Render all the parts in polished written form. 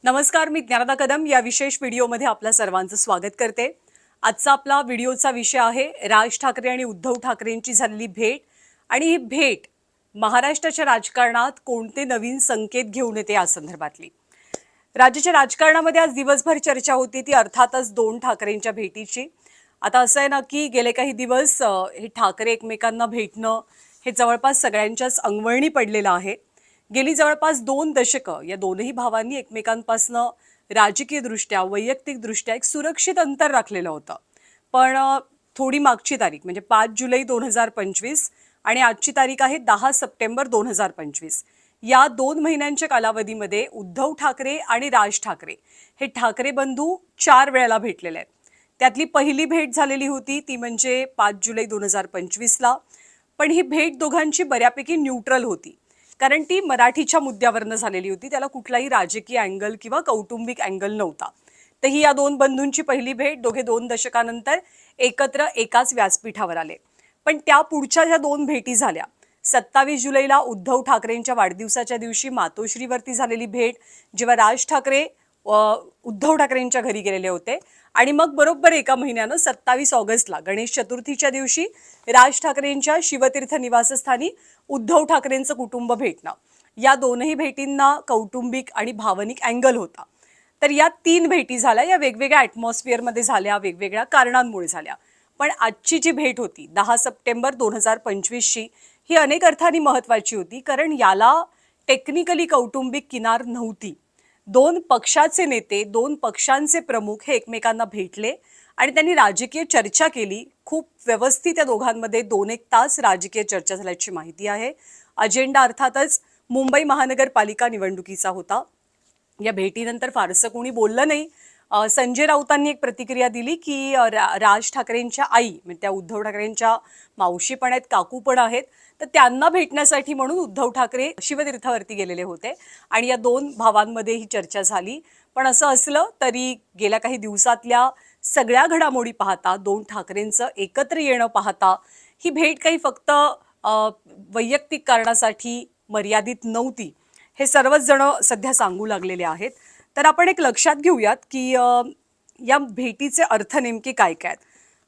नमस्कार, मी ज्ञानदा कदम या विशेष व्हिडिओमध्ये आपल्या सर्वांचं स्वागत करते। आजचा आपला व्हिडिओचा विषय आहे राज ठाकरे आणि उद्धव ठाकरेंची झालेली भेट आणि ही भेट महाराष्ट्राच्या राजकारणात कोणते नवीन संकेत घेऊन येते या संदर्भातली। राज्याच्या राजकारणामध्ये आज दिवसभर चर्चा होती ती अर्थातच दोन ठाकरेंच्या भेटीची। आता असं आहे ना की गेले काही दिवस हे ठाकरे एकमेकांना भेटणं हे जवळपास सगळ्यांच्याच अंगवळणी पडलेलं आहे। गेली जवळपास 2 दशकं या दोनही भावांनी एकमेकांपासून राजकीयदृष्ट्या वैयक्तिकदृष्ट्या एक सुरक्षित अंतर राखलेलं होतं। पण थोडी मागची तारीख म्हणजे 5 जुलै 2025 आणि आजची तारीख आहे 10 सप्टेंबर 2025 या 2 महिन्यांच्या कालावधीमध्ये उद्धव ठाकरे आणि राज ठाकरे हे ठाकरे बंधू 4 वेळेला भेटलेले आहेत। त्यातली पहिली भेट झालेली होती ती म्हणजे 5 जुलै 2025 ला। पण ही भेट दोघांची बऱ्यापैकी न्यूट्रल होती, कारण ती मराठीच्या मुद्द्यावरनं झालेली होती, त्याला कुठलाही राजकीय अँगल किंवा कौटुंबिक अँगल नव्हता। तर ही या दोन बंधूंची पहिली भेट, दोघे 2 दशकानंतर एकत्र एकाच व्यासपीठावर आले। पण त्या पुढच्या ज्या 2 भेटी झाल्या, 27 जुलैला उद्धव ठाकरेंच्या वाढदिवसाच्या दिवशी मातोश्रीवरती झालेली भेट, जेव्हा राज ठाकरे उद्धव ठाकरेंच्या घरी गेलेले होते, आणि मग बरोबर एका महिन्यानं 27 ऑगस्टला गणेश चतुर्थीच्या दिवशी राज ठाकरेंच्या शिवतीर्थ निवासस्थानी उद्धव ठाकरेंचं कुटुंब भेटणं, या दोनही भेटींना कौटुंबिक आणि भावनिक अँगल होता। तर या 3 भेटी झाल्या, या वेगवेगळ्या ॲटमॉस्फिअरमध्ये झाल्या, वेगवेगळ्या कारणांमुळे झाल्या। पण आजची जी भेट होती 10 सप्टेंबर 2025 ची, ही अनेक अर्थांनी महत्त्वाची होती, कारण याला टेक्निकली कौटुंबिक किनार नव्हती। 2 पक्षाचे नेते, 2 पक्षांचे प्रमुख हे एकमेकांना भेटले आणि त्यांनी राजकीय चर्चा केली। खूप व्यवस्थित या दोघांमध्ये 2-1 तास राजकीय चर्चा झाल्याची माहिती आहे। अजेंडा अर्थातच मुंबई महानगरपालिका निवडणुकीचा होता। या भेटीनंतर फारसं कोणी बोललं नाही। संजय राऊतांनी एक प्रतिक्रिया दिली की राज ठाकरेंच्या आई म्हणजे त्या उद्धव ठाकरेंच्या मावशी पण आहेत, काकू पण आहेत, तर त्यांना भेटण्यासाठी म्हणून उद्धव ठाकरे शिवतीर्थावरती गेलेले होते आणि या 2 भावांमध्ये ही चर्चा झाली। पण असं असलं तरी गेल्या काही दिवसातल्या सगळ्या घडामोडी पाहता, 2 ठाकरेंचं एकत्र येणं पाहता, ही भेट काही फक्त वैयक्तिक कारणासाठी मर्यादित नव्हती, हे सर्वच जण सध्या सांगू लागलेले आहेत। तर आपण एक लक्षात घेऊयात की या भेटीचे अर्थ नेमके काय काय आहेत।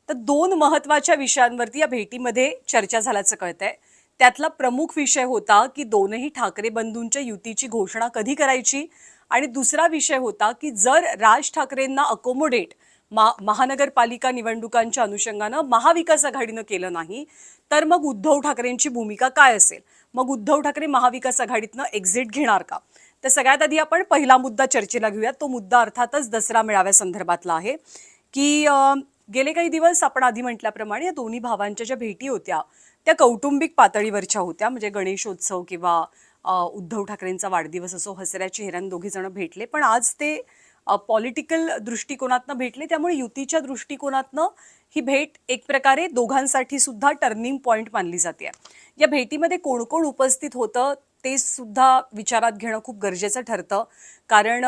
तर 2 महत्त्वाच्या विषयांवरती या भेटीमध्ये चर्चा झाल्याचं कळतंय। त्यातला प्रमुख विषय होता की दोनही ठाकरे बंधूंच्या युतीची घोषणा कधी करायची, आणि दुसरा विषय होता की जर राज ठाकरेंना अकोमोडेट महानगरपालिका निवडणुकांच्या अनुषंगानं महाविकास आघाडीनं केलं नाही, तर मग उद्धव ठाकरेंची भूमिका काय असेल, मग उद्धव ठाकरे महाविकास आघाडीतनं एक्झिट घेणार का। तर सगळ्यात आधी आपण पहिला मुद्दा चर्चेला घेऊयात। तो मुद्दा अर्थातच दसरा मेळाव्यासंदर्भातला आहे की गेले काही दिवस आपण आधी म्हटल्याप्रमाणे या दोन्ही भावांच्या ज्या भेटी होत्या त्या कौटुंबिक पातळीवरच्या होत्या, म्हणजे गणेशोत्सव किंवा उद्धव ठाकरेंचा वाढदिवस असो, हसऱ्या चेहऱ्यानं दोघे जण भेटले। पण आज ते पॉलिटिकल दृष्टिकोनातनं भेटले, त्यामुळे युतीच्या दृष्टिकोनातनं ही भेट एक प्रकारे दोघांसाठी सुद्धा टर्निंग पॉइंट मानली जाते। या भेटीमध्ये कोण कोण उपस्थित होतं ते सुद्धा विचारात घेणं खूप गरजेचं ठरतं, कारण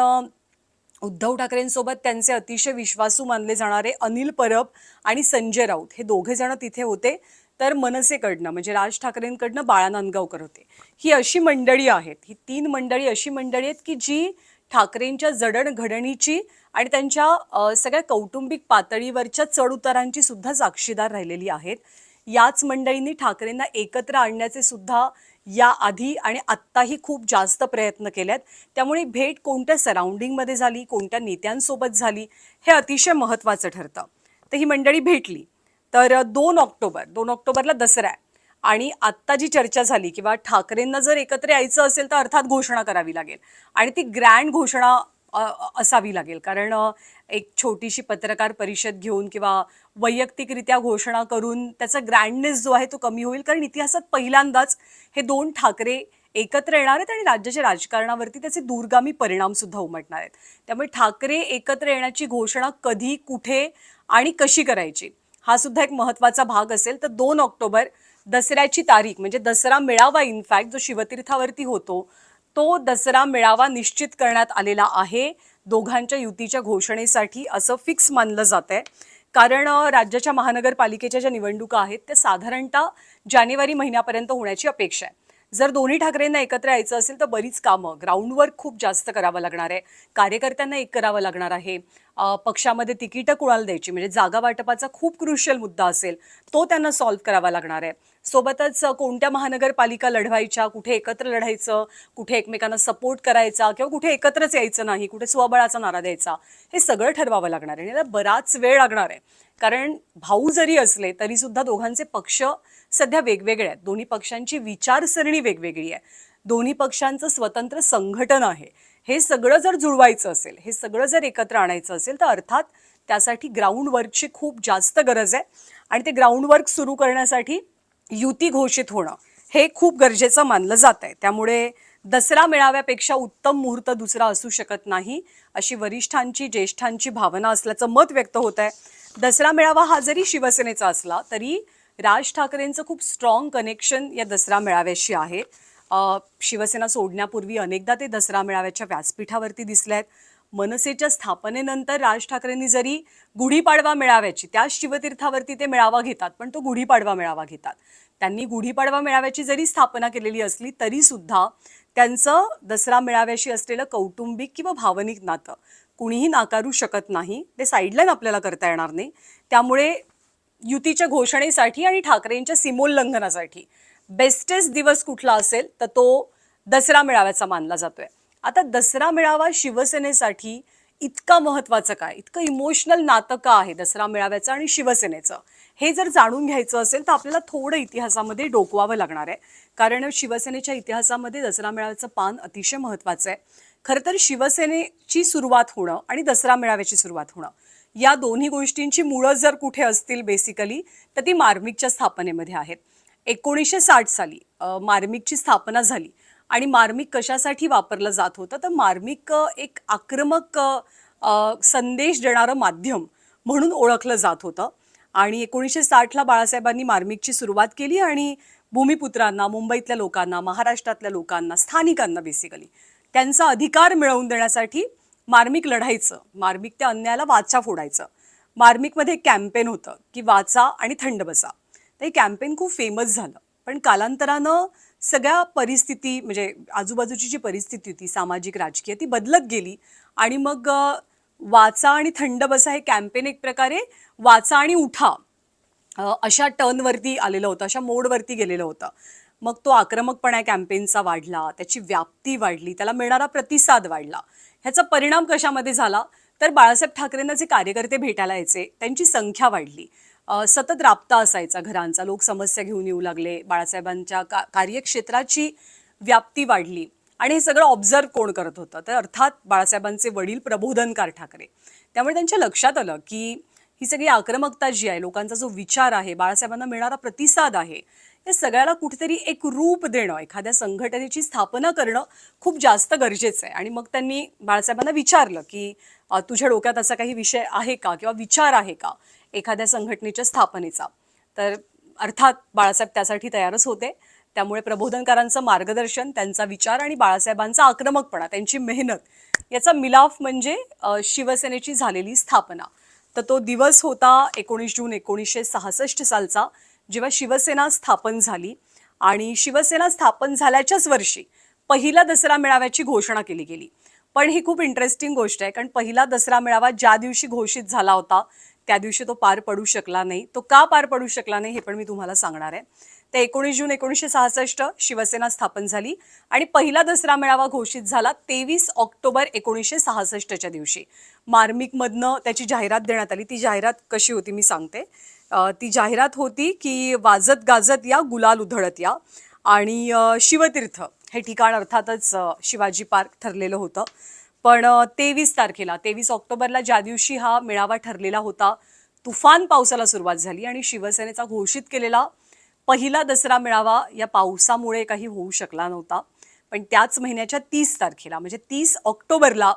उद्धव ठाकरेंसोबत त्यांचे अतिशय विश्वासू मानले जाणारे अनिल परब आणि संजय राऊत हे दोघे जण तिथे होते। तर मनसेकडनं म्हणजे राज ठाकरेंकडनं बाळा नांदगावकर होते। ही अशी मंडळी आहेत, ही 3 मंडळी अशी मंडळी आहेत की जी ठाकरेंच्या जडणघडणीची आणि त्यांच्या सगळ्या कौटुंबिक पातळीवरच्या चढउतारांची सुद्धा साक्षीदार राहिलेली आहेत। याच मंडळींनी ठाकरेंना एकत्र आणण्याचे सुद्धा या आधी आणि आत्ताही खूप जास्त प्रयत्न केलेत। त्यामुळे भेट कोणत्या सराउंडिंगमध्ये झाली, कोणत्या नेत्यांसोबत झाली, हे अतिशय महत्त्वाचं ठरतं। तर ही मंडळी भेटली। तर 2 ऑक्टोबरला दसरा आहे, आणि आत्ता जी चर्चा झाली किंवा ठाकरेंना जर एकत्र यायचं असेल तर अर्थात घोषणा करावी लागेल, आणि ती ग्रँड घोषणा असावी लागेल, कारण एक छोटीशी पत्रकार परिषद घेऊन किंवा वैयक्तिकरित्या घोषणा करून त्याचा ग्रँडनेस जो आहे तो कमी होईल, कारण इतिहासात पहिल्यांदाच हे 2 ठाकरे एकत्र येणार आहेत आणि राज्याच्या राजकारणावरती त्याचे दूरगामी परिणाम सुद्धा उमटणार आहेत। त्यामुळे ठाकरे एकत्र येण्याची घोषणा कधी, कुठे आणि कशी करायची, हा सुद्धा एक महत्त्वाचा भाग असेल। तर 2 ऑक्टोबर दसऱ्याची तारीख, म्हणजे दसरा मेळावा इनफॅक्ट जो शिवतीर्थावरती होतो, तो दसरा मेळावा निश्चित करण्यात आलेला आहे दोघांच्या युतीच्या घोषणेसाठी, असं फिक्स मानलं जातंय। कारण राज्याच्या महानगरपालिकेच्या ज्या निवडणुका आहेत त्या साधारणतः जानेवारी महिन्यापर्यंत होण्याची अपेक्षा आहे। जर दोन्ही ठाकरेंना एकत्र यायचं असेल तर बरीच कामं ग्राउंडवर खूप जास्त करावं लागणार आहे. कार्यकर्त्यांना एक करावं लागणार आहे. पक्षामध्ये तिकीटं कुणाला द्यायची म्हणजे जागा वाटपाचा खूप क्रुशियल मुद्दा असेल, तो त्यांना सॉल्व्ह करावा लागणार आहे. सोबतच कोणत्या महानगरपालिका लढवायच्या, कुठे एकत्र लढायचं, कुठे एकमेकांना सपोर्ट करायचा किंवा कुठे एकत्रच यायचं नाही, कुठे स्वबळाचा नारा द्यायचा, हे सगळं ठरवावं लागणार आहे. आणि याला बराच वेळ लागणार आहे. कारण भाऊ जरी असले तरी सुद्धा दोघांचे पक्ष सध्या वेगवेगळे आहेत. दोन्ही पक्षांची विचारसरणी वेगवेगळी आहे. दोन्ही पक्षांचं स्वतंत्र संघटन आहे. हे सगळं जर जुळवायचं असेल, हे सगळं जर एकत्र आणायचं असेल तर अर्थात त्यासाठी ग्राउंड वर्कची खूप जास्त गरज आहे. आणि ते ग्राउंड वर्क सुरू करण्यासाठी युती घोषित होणं हे खूप गरजेचं मानलं जात आहे. त्यामुळे दसरा मेळाव्यापेक्षा उत्तम मुहूर्त दुसरा असू शकत नाही, अशी वरिष्ठांची ज्येष्ठांची भावना असल्याचं मत व्यक्त होत आहे. दसरा मेळावा हा जरी शिवसेनेचा असला तरी राज ठाकरेंचं खूप स्ट्रॉंग कनेक्शन या दसरा मेळाव्याशी आहे. शिवसेना सोडण्यापूर्वी अनेकदा ते दसरा मेळाव्याच्या व्यासपीठावरती दिसले आहेत. मनसेच्या स्थापनेनंतर राज ठाकरेंनी जरी गुढीपाडवा मेळाव्याची त्या शिवतीर्थावरती ते मेळावा घेतात, पण तो गुढीपाडवा मेळावा घेतात. त्यांनी गुढीपाडवा मेळाव्याची जरी स्थापना केलेली असली तरी सुद्धा त्यांचं दसरा मेळाव्याशी असलेलं कौटुंबिक किंवा भावनिक नातं कुणीही नाकारू शकत नाही. ते साईडलाईन आपल्याला करता येणार नाही. त्यामुळे युतीच्या घोषणेसाठी आणि ठाकरेंच्या सीमोल्लंघनासाठी बेस्टेस्ट दिवस कुठला असेल तर तो दसरा मेळाव्याचा मानला जातोय. आता दसरा मेळावा शिवसेनेसाठी इतका महत्वाचं काय, इतकं इमोशनल नातं का आहे दसरा मेळाव्याचं आणि शिवसेनेचं, हे जर जाणून घ्यायचं असेल तर आपल्याला थोडं इतिहासामध्ये डोकवावं लागणार आहे. कारण शिवसेनेच्या इतिहासामध्ये दसरा मेळाव्याचं पान अतिशय महत्वाचं आहे. खरं तर शिवसेनेची सुरुवात होणं आणि दसरा मेळाव्याची सुरुवात होणं या दोन्ही गोष्टींची मुळं जर कुठे असतील बेसिकली तर ती मार्मिकच्या स्थापनेमध्ये आहेत. 1960 साली मार्मिकची स्थापना झाली. आणि मार्मिक कशासाठी वापरलं जात होतं तर मार्मिक एक आक्रमक संदेश देणारं माध्यम म्हणून ओळखलं जात होतं. आणि 1960ला बाळासाहेबांनी मार्मिकची सुरुवात केली आणि भूमिपुत्रांना, मुंबईतल्या लोकांना, महाराष्ट्रातल्या लोकांना, स्थानिकांना बेसिकली त्यांचा अधिकार मिळवून देण्यासाठी मार्मिक लढायचं, मार्मिक त्या अन्यायाला वाचा फोडायचं. मार्मिकमध्ये एक कॅम्पेन होतं की वाचा आणि थंड बसा. ते कॅम्पेन खूप फेमस झालं. पण कालांतरानं सगळ्या परिस्थिती म्हणजे आजूबाजूची जी परिस्थिती होती सामाजिक राजकीय ती बदलत गेली. आणि मग वाचा आणि थंड बसा हे कॅम्पेन एक प्रकारे वाचा आणि उठा अशा टर्नवरती आलेलं होतं, अशा मोडवरती गेलेलं होतं. मग तो आक्रमकपणा कॅम्पेनचा वाढला, त्याची व्याप्ती वाढली, त्याला मिळणारा प्रतिसाद वाढला. ह्याचा परिणाम कशामध्ये झाला तर बाळासाहेब ठाकरेंना जे कार्यकर्ते भेटायला यायचे त्यांची संख्या वाढली. सतत राबता असायचा घरांचा, लोक समस्या घेऊन येऊ लागले, बाळासाहेबांच्या कार्यक्षेत्राची व्याप्ती वाढली. आणि हे सगळं ऑब्झर्व कोण करत होतं तर अर्थात बाळासाहेबांचे वडील प्रबोधनकार ठाकरे. त्यामुळे त्यांच्या लक्षात आलं की ही सगळी आक्रमकता जी आहे, लोकांचा जो विचार आहे, बाळासाहेबांना मिळणारा प्रतिसाद आहे, या सगळ्याला कुठेतरी एक रूप देणं, एखाद्या संघटनेची स्थापना करणं खूप जास्त गरजेचं आहे. आणि मग त्यांनी बाळासाहेबांना विचारलं की तुझ्या डोक्यात असा काही विषय आहे का किंवा विचार आहे का एखाद्या संघटनेच्या स्थापनेचा. तर अर्थात बाळासाहेब त्यासाठी तयारच होते. त्यामुळे प्रबोधनकारांचं मार्गदर्शन, त्यांचा विचार आणि बाळासाहेबांचा आक्रमकपणा, त्यांची मेहनत याचा मिलाफ म्हणजे शिवसेनेची झालेली स्थापना. तर तो दिवस होता 19 जून 1966 सालचा, जेव्हा शिवसेना स्थापन झाली. आणि शिवसेना स्थापन झाल्याच्याच वर्षी पहिला दसरा मेळाव्याची घोषणा केली गेली. पण ही खूप इंटरेस्टिंग गोष्ट आहे, कारण पहिला दसरा मेळावा ज्या दिवशी घोषित झाला होता त्या दिवशी तो पार पडू शकला नाही. तो का पार पडू शकला नाही हे पण मी तुम्हाला सांगणार आहे. ते 19 जून 1966 शिवसेना स्थापन झाली आणि पहिला दसरा मेळावा घोषित झाला 23 ऑक्टोबर 1966च्या दिवशी. मार्मिकमधनं त्याची जाहिरात देण्यात आली. ती जाहिरात कशी होती मी सांगते. ती जाहिरात होती की वाजत गाजत या, गुलाल उधळत या. आणि शिवतीर्थ हे ठिकाण अर्थातच शिवाजी पार्क ठरलेलं होतं. पण 23 ऑक्टोबरला ज्या दिवशी हा मेळावा ठरलेला होता, तुफान पावसाला सुरुवात झाली आणि शिवसेनेचा घोषित केलेला पहिला दसरा मेळावा या पावसामुळे काही होऊ शकला नव्हता. पण त्याच महिन्याच्या 30 तारखेला म्हणजे 30 ऑक्टोबरला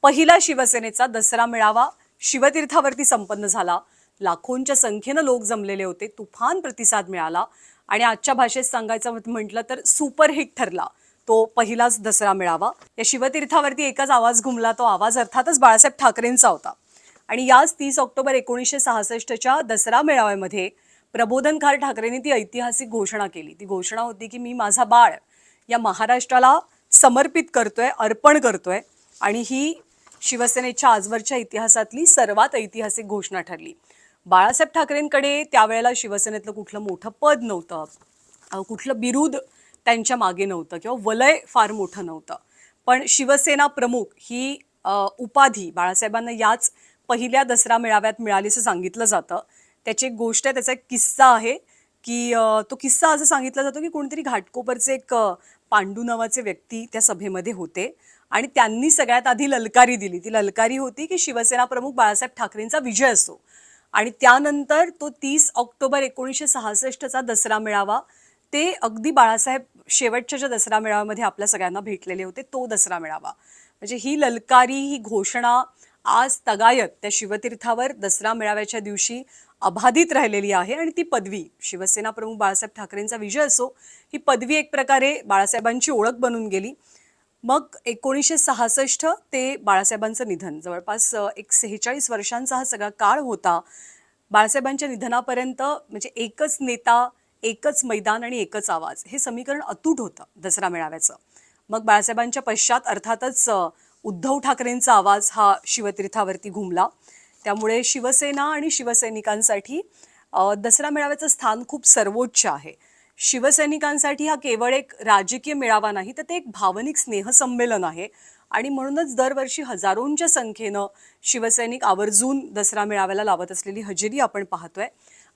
पहिला शिवसेनेचा दसरा मेळावा शिवतीर्थावरती संपन्न झाला. लाखोंच्या संख्येनं लोक जमलेले होते, तुफान प्रतिसाद मिळाला आणि आजच्या भाषेत सांगायचं म्हटलं तर सुपरहिट ठरला तो पहिलाच दसरा मेळावा. या शिवतीर्थावरती एकच आवाज घुमला, तो आवाज अर्थातच बाळासाहेब ठाकरेंचा होता. आणि याच 30 ऑक्टोबर 1966च्या दसरा मेळाव्यामध्ये प्रबोधनकार ठाकरेंनी ती ऐतिहासिक घोषणा केली. ती घोषणा होती की मी माझा बाळ या महाराष्ट्राला समर्पित करतोय, अर्पण करतोय आणि ही शिवसेनेच्या आजवरच्या इतिहासातली सर्वात ऐतिहासिक घोषणा ठरली. बाळासाहेब ठाकरेंकडे त्यावेळेला शिवसेनेतलं कुठलं मोठं पद नव्हतं, कुठलं बिरुद त्यांच्या मागे नव्हतं किंवा वलय फार मोठं नव्हतं. पण शिवसेना प्रमुख ही उपाधी बाळासाहेबांना याच पहिल्या दसरा मेळाव्यात मिळाली असं सांगितलं जातं. त्याची एक गोष्ट आहे, त्याचा एक किस्सा आहे की तो किस्सा असं सांगितला जातो की कोणतरी घाटकोपरचे एक पांडू नावाचे व्यक्ती त्या सभेमध्ये होते आणि त्यांनी सगळ्यात आधी ललकारी दिली. ती ललकारी होती की शिवसेना प्रमुख बाळासाहेब ठाकरेंचा विजय असो. आणि त्यानंतर तो 30 ऑक्टोबर 1966चा दसरा मेळावा, ते अगदी बाळासाहेब शेवटच्या ज्या दसरा मेळाव्यामध्ये आपल्या सगळ्यांना भेटलेले होते तो दसरा मेळावा. म्हणजे ही ललकारी, ही घोषणा आज तगायत त्या शिवतीर्थावर दसरा मेळाव्याच्या दिवशी अबाधित राहिलेली आहे. आणि ती पदवी, शिवसेना प्रमुख बाळासाहेब ठाकरेंचा विजय असो, ही पदवी एक प्रकारे बाळासाहेबांची ओळख बनून गेली. मग 1966 ते बाळासाहेबांचं निधन, जवळपास एक 46 वर्षांचा हा सगळा काळ होता. बाळासाहेबांच्या निधनापर्यंत म्हणजे एकच नेता, एकच मैदान आणि एकच आवाज, हे समीकरण अतूट होतं दसरा मेळाव्याचं. मग बाळासाहेबांच्या पश्चात अर्थातच उद्धव ठाकरेंचा आवाज हा शिवतीर्थावरती घुमला. त्यामुळे शिवसेना आणि शिवसैनिकांसाठी दसरा मेळाव्याचं स्थान खूप सर्वोच्च आहे. शिवसैनिकांसाठी हा केवळ एक राजकीय मेळावा नाही, तर ते एक भावनिक स्नेहसंमेलन आहे. आणि म्हणूनच दरवर्षी हजारोंच्या संख्येनं शिवसैनिक आवर्जून दसरा मेळाव्याला लावत असलेली हजेरी आपण पाहतोय.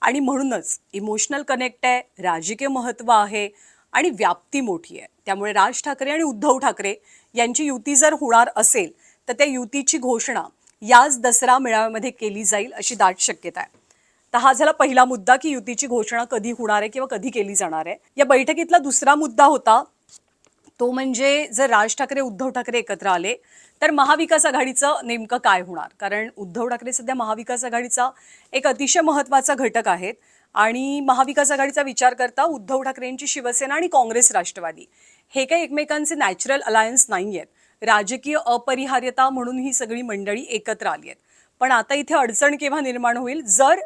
आणि म्हणूनच इमोशनल कनेक्ट आहे, राजकीय महत्त्व आहे आणि व्याप्ती मोठी आहे. त्यामुळे राज ठाकरे आणि उद्धव ठाकरे यांची युती जर होणार असेल तर त्या युतीची घोषणा याच दसरा मेळाव्यामध्ये केली जाईल अशी दाट शक्यता आहे. तर हा झाला पहिला मुद्दा की युतीची घोषणा कधी होणार आहे किंवा कधी केली जाणार आहे. या बैठकीतला दुसरा मुद्दा होता तो म्हणजे जर राज ठाकरे उद्धव ठाकरे एकत्र आले तर महाविकास आघाडीचं नेमकं काय होणार. कारण उद्धव ठाकरे सध्या महाविकास आघाडीचा एक अतिशय महत्त्वाचा घटक आहेत आणि महाविकास आघाडीचा विचार करता उद्धव ठाकरेंची शिवसेना आणि काँग्रेस राष्ट्रवादी हे काही एकमेकांचे नॅचरल अलायन्स नाही आहेत. राजकीय अपरिहार्यता म्हणून ही सगळी मंडळी एकत्र आली आहेत. पण आता इथे अडचण केव्हा निर्माण होईल, जर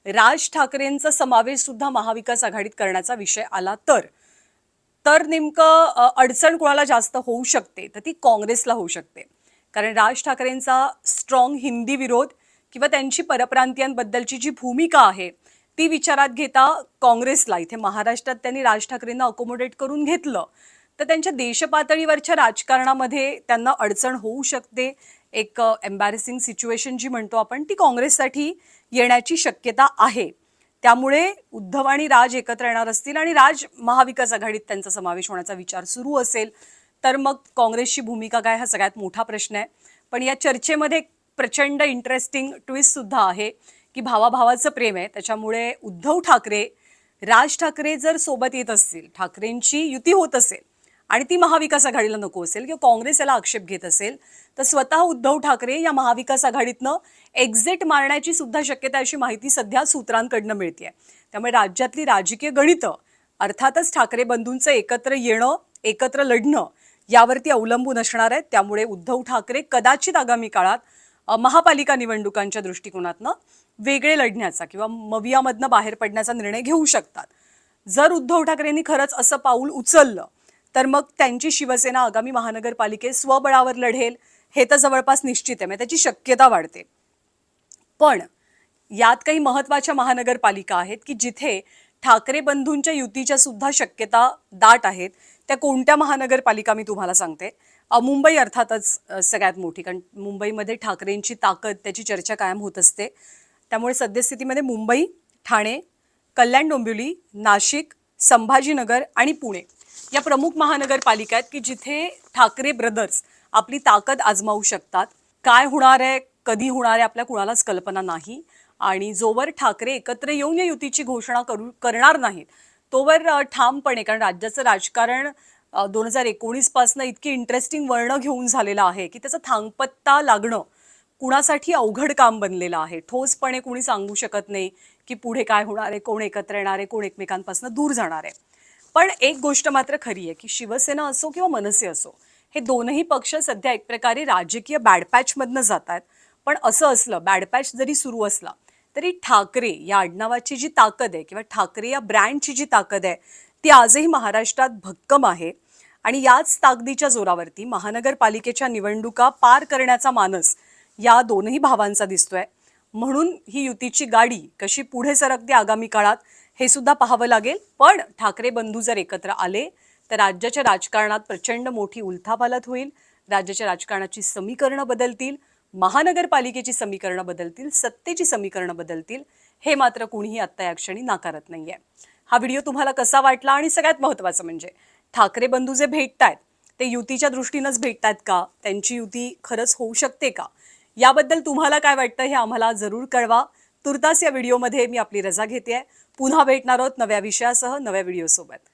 राज ठाकरेंचा समावेश सुद्धा महाविकास आघाडीत करण्याचा विषय आला तर तर नेमकं अडचण कोणाला जास्त होऊ शकते तर ती काँग्रेसला होऊ शकते. कारण राज ठाकरेंचा स्ट्रॉंग हिंदी विरोध किंवा त्यांची परप्रांतीयांबद्दलची जी भूमिका आहे ती विचारात घेता काँग्रेसला इथे महाराष्ट्रात त्यांनी राज ठाकरेंना अकोमोडेट करून घेतलं तर त्यांच्या देशपातळीवरच्या राजकारणामध्ये त्यांना अडचण होऊ शकते. एक एम्बॅरेसिंग सिच्युएशन जी म्हणतो आपण ती काँग्रेससाठी येण्याची शक्यता आहे. त्यामुळे उद्धव आणि राज एकत्र येणार असतील आणि राज महाविकास आघाडीत त्यांचा समावेश होण्याचा विचार सुरू असेल तर मग काँग्रेसची भूमिका काय हा सगळ्यात मोठा प्रश्न आहे. पण या चर्चेमध्ये एक प्रचंड इंटरेस्टिंग ट्विस्ट सुद्धा आहे की भावाभावाचं प्रेम आहे. त्याच्यामुळे उद्धव ठाकरे, राज ठाकरे जर सोबत येत असतील, ठाकरेंची युती होत असेल आणि ती महाविकास आघाडीला नको असेल किंवा काँग्रेस याला आक्षेप घेत असेल तर स्वतः उद्धव ठाकरे या महाविकास आघाडीतनं एक्झिट मारण्याची सुद्धा शक्यता अशी माहिती सध्या सूत्रांकडनं मिळते. त्यामुळे राज्यातली राजकीय गणितं अर्थातच ठाकरे बंधूंचं एकत्र येणं, एकत्र लढणं यावरती अवलंबून असणार आहेत. त्यामुळे उद्धव ठाकरे कदाचित आगामी काळात महापालिका निवडणुकांच्या दृष्टिकोनातनं वेगळे लढण्याचा किंवा मवियामधनं बाहेर पडण्याचा निर्णय घेऊ शकतात. जर उद्धव ठाकरेंनी खरंच असं पाऊल उचललं तर मग त्यांची शिवसेना आगामी महानगरपालिकेत स्वबळावर लढेल हे तर जवळपास निश्चित आहे, म्हणजे त्याची शक्यता वाढते. पण यात काही महत्त्वाच्या महानगरपालिका आहेत की जिथे ठाकरे बंधूंच्या युतीच्या सुद्धा शक्यता दाट आहेत. त्या कोणत्या महानगरपालिका मी तुम्हाला सांगते. मुंबई अर्थातच सगळ्यात मोठी, कारण मुंबईमध्ये ठाकरेंची ताकद त्याची चर्चा कायम होत असते. त्यामुळे सद्यस्थितीमध्ये मुंबई, ठाणे, कल्याण डोंबिवली, नाशिक, संभाजीनगर आणि पुणे या प्रमुख महानगरपालिका आहेत की जिथे ठाकरे ब्रदर्स आपली ताकद आजमावू शकतात. काय होणार आहे, कधी होणार आहे, आपल्या कुणालाच कल्पना नाही. आणि जोवर ठाकरे एकत्र येऊन या युतीची घोषणा करणार नाहीत तोवर ठामपणे, कारण राज्याचं राजकारण 2019 पासनं इतकी इंटरेस्टिंग वळण घेऊन झालेलं आहे की त्याचा थांगपत्ता लागणं कुणासाठी अवघड काम बनलेलं आहे. ठोसपणे कुणी सांगू शकत नाही की पुढे काय होणार आहे, कोण एकत्र येणार आहे, कोण एकमेकांपासून दूर जाणार आहे. पण एक गोष्ट मात्र खरी आहे की शिवसेना असो किंवा मनसे असो, हे दोनही पक्ष सध्या एक प्रकारे राजकीय बॅडपॅचमधनं जात आहेत. पण असं असलं, बॅडपॅच जरी सुरू असला तरी ठाकरे या आडनावाची जी ताकद आहे किंवा ठाकरे या ब्रँडची जी ताकद आहे ती आजही महाराष्ट्रात भक्कम आहे. आणि याच ताकदीच्या जोरावरती महानगरपालिकेच्या निवडणुका पार करण्याचा मानस या दोनही भावांचा दिसतोय. म्हणून ही युतीची गाडी कशी पुढे सरकते आगामी काळात हे सुद्धा पाहावं लागेल. पण ठाकरे बंधू जर एकत्र आले तर राज्याच्या राजकारणात प्रचंड मोठी उलथापालथ होईल. राज्याच्या राजकारणाची समीकरणं बदलतील, महानगरपालिकेची समीकरणं बदलतील, सत्तेची समीकरणं बदलतील. हे मात्र कुणीही आत्ता या क्षणी नाकारत नाहीये. हा व्हिडिओ तुम्हाला कसा वाटला आणि सगळ्यात महत्त्वाचं म्हणजे ठाकरे बंधू जे भेटतायत ते युतीच्या दृष्टीनंच भेटतायत का? त्यांची युती खरंच होऊ शकते का? याबद्दल तुम्हाला काय वाटतं हे आम्हाला जरूर कळवा. तुर्तास या व्हिडिओमध्ये मी आपली रजा घेते. पुन्हा भेटणार आहोत नव्या विषयासह नव्या व्हिडिओसोबत.